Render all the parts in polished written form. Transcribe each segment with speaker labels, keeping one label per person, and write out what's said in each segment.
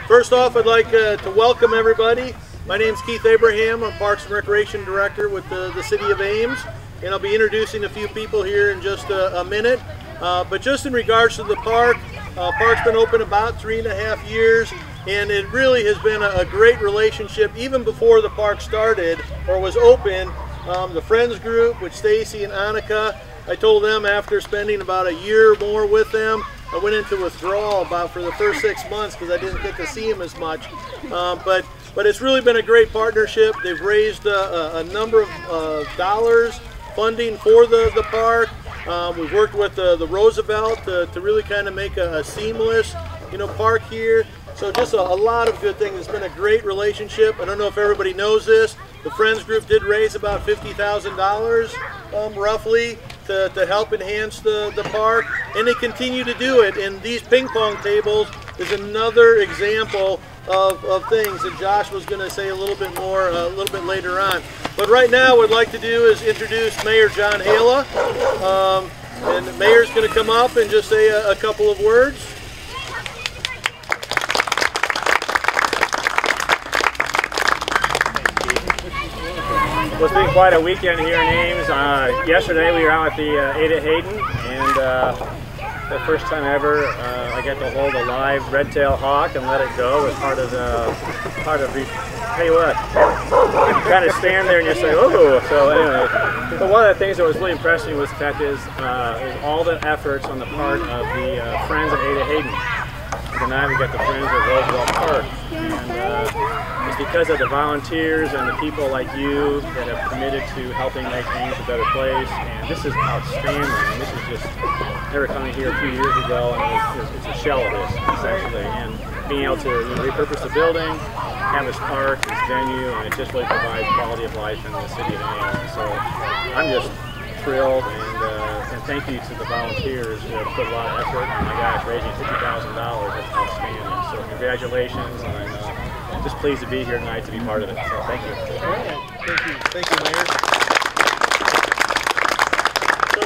Speaker 1: First off, I'd like to welcome everybody. My name's Keith Abraham. I'm Parks and Recreation Director with the City of Ames, and I'll be introducing a few people here in just a minute. But just in regards to the park, park's been open about 3.5 years, and it really has been a great relationship even before the park started or was open. The Friends group with Stacy and Annika, I told them after spending about a year or more with them, I went into withdrawal about for the first 6 months because I didn't get to see them as much. But it's really been a great partnership. They've raised a number of dollars funding for the park. We've worked with the Roosevelt to really kind of make a seamless, park here. So just a lot of good things. It's been a great relationship. I don't know if everybody knows this. The Friends group did raise about $50,000 roughly to help enhance the park, and they continue to do it. And these ping pong tables is another example of things that Josh was going to say a little bit more a little bit later on. But right now what I'd like to do is introduce Mayor John Haila. And the mayor's going to come up and just say a couple of words.
Speaker 2: Well, it's been quite a weekend here in Ames. Yesterday we were out at the Ada Hayden, and the first time ever I got to hold a live red-tailed hawk and let it go as part of the tell you what, you kind of stand there and you say, oh. So anyway, but one of the things that was really impressive was the fact is all the efforts on the part of the Friends of Ada Hayden. Tonight we got the Friends of Roosevelt Park, and it's because of the volunteers and the people like you that have committed to helping make Ames a better place, and this is outstanding. And this is just, they were coming here a few years ago, and it's a shell of this, essentially, and being able to repurpose the building, have this park, this venue, and it just really provides quality of life in the city of Ames. So I'm just thrilled, and thank you to the volunteers who have put a lot of effort. And my gosh, raising $50,000, that's outstanding. So congratulations, and I'm just pleased to be here tonight to be part of it. So thank you.
Speaker 1: Thank you, Mayor. So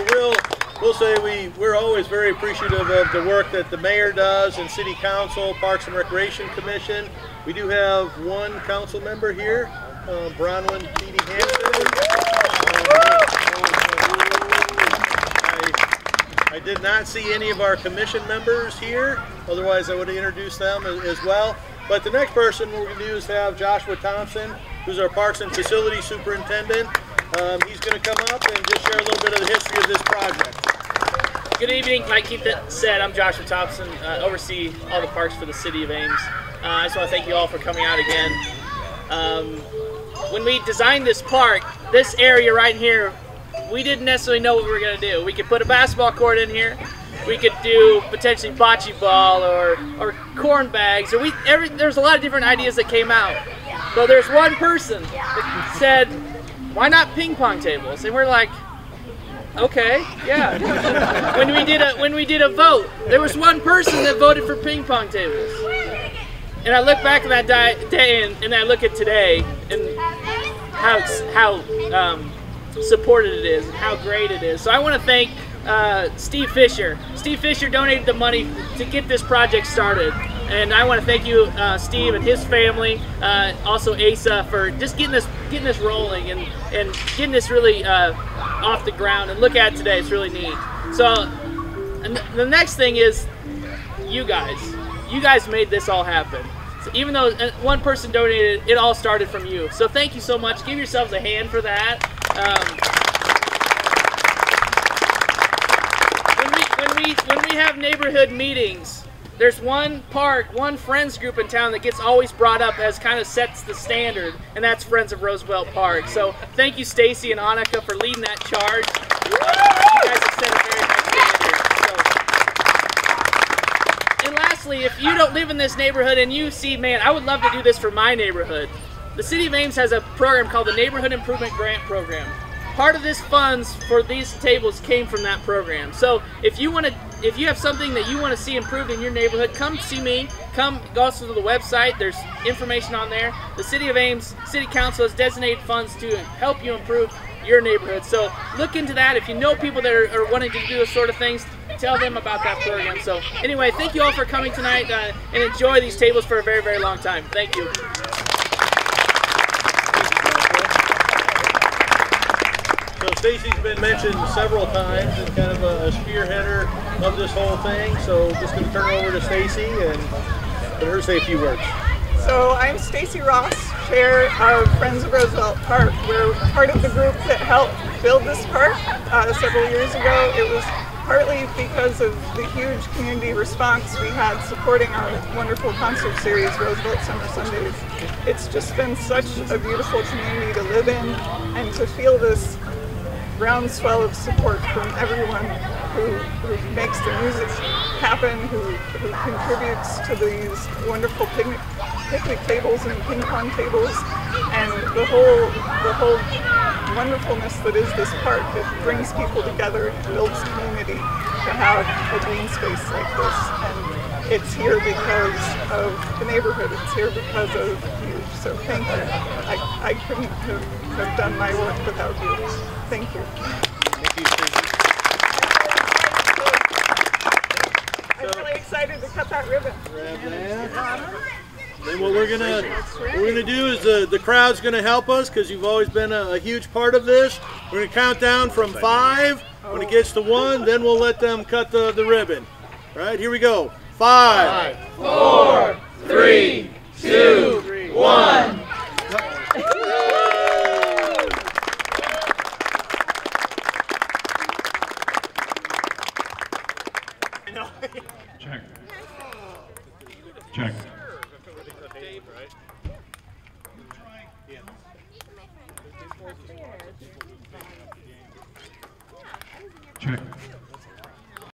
Speaker 1: we'll say we're always very appreciative of the work that the mayor does, and City Council, Parks and Recreation Commission. We do have one council member here, Bronwyn Petey Hampton. I did not see any of our commission members here, otherwise I would have introduced them as well. But the next person we're going to do is have Joshua Thompson, who's our Parks and Facilities Superintendent. He's going to come up and just share a little bit of the history of this project.
Speaker 3: Good evening. Like Keith said, I'm Joshua Thompson, oversee all the parks for the City of Ames. I just want to thank you all for coming out again. When we designed this park, this area right here, we didn't necessarily know what we were going to do. We could put a basketball court in here. We could do potentially bocce ball or corn bags. Or there's a lot of different ideas that came out. But there's one person that said, why not ping pong tables? And we're like, okay, yeah. When we did a vote, there was one person that voted for ping pong tables. And I look back at that day and I look at today and how supported it is and how great it is. So I want to thank Steve Fisher. Steve Fisher donated the money to get this project started, and I want to thank you, Steve and his family, also Asa, for just getting this rolling and getting this really off the ground. And look at it today; it's really neat. So, and the next thing is you guys. You guys made this all happen. So even though one person donated, it all started from you. So thank you so much. Give yourselves a hand for that. When we have neighborhood meetings, there's one Friends group in town that gets always brought up as kind of sets the standard, and that's Friends of Roosevelt Park. So thank you, Stacy and Annika, for leading that charge. You guys have set a very high standard. And lastly, if you don't live in this neighborhood and you see, man, I would love to do this for my neighborhood, the City of Ames has a program called the Neighborhood Improvement Grant Program. Part of this funds for these tables came from that program. So if you have something that you want to see improved in your neighborhood, come see me. Come also to the website. There's information on there. The City of Ames City Council has designated funds to help you improve your neighborhood. So look into that. If you know people that are wanting to do those sort of things, tell them about that program. So anyway, thank you all for coming tonight, and enjoy these tables for a very, very long time. Thank you.
Speaker 1: So Stacy's been mentioned several times as kind of a spearheader of this whole thing. So just going to turn it over to Stacy and let her say a few words.
Speaker 4: So I'm Stacy Ross, Chair of Friends of Roosevelt Park. We're part of the group that helped build this park several years ago. It was partly because of the huge community response we had supporting our wonderful concert series, Roosevelt Summer Sundays. It's just been such a beautiful community to live in, and to feel this groundswell of support from everyone who makes the music happen, who contributes to these wonderful picnic tables and ping pong tables, and the whole wonderfulness that is this park. It brings people together and builds community to have a green space like this. And it's here because of the neighborhood. It's here because of you. So thank you. I couldn't have done my work without you. Thank you.
Speaker 1: Thank you, Stacy.
Speaker 4: I'm really excited to cut that ribbon.
Speaker 1: Then what we're gonna do is the crowd's gonna help us, because you've always been a huge part of this. We're gonna count down from 5. When it gets to 1, then we'll let them cut the ribbon. All right, here we go. 5,
Speaker 3: 4, 3, 2, 1.
Speaker 5: Check. Check. Check.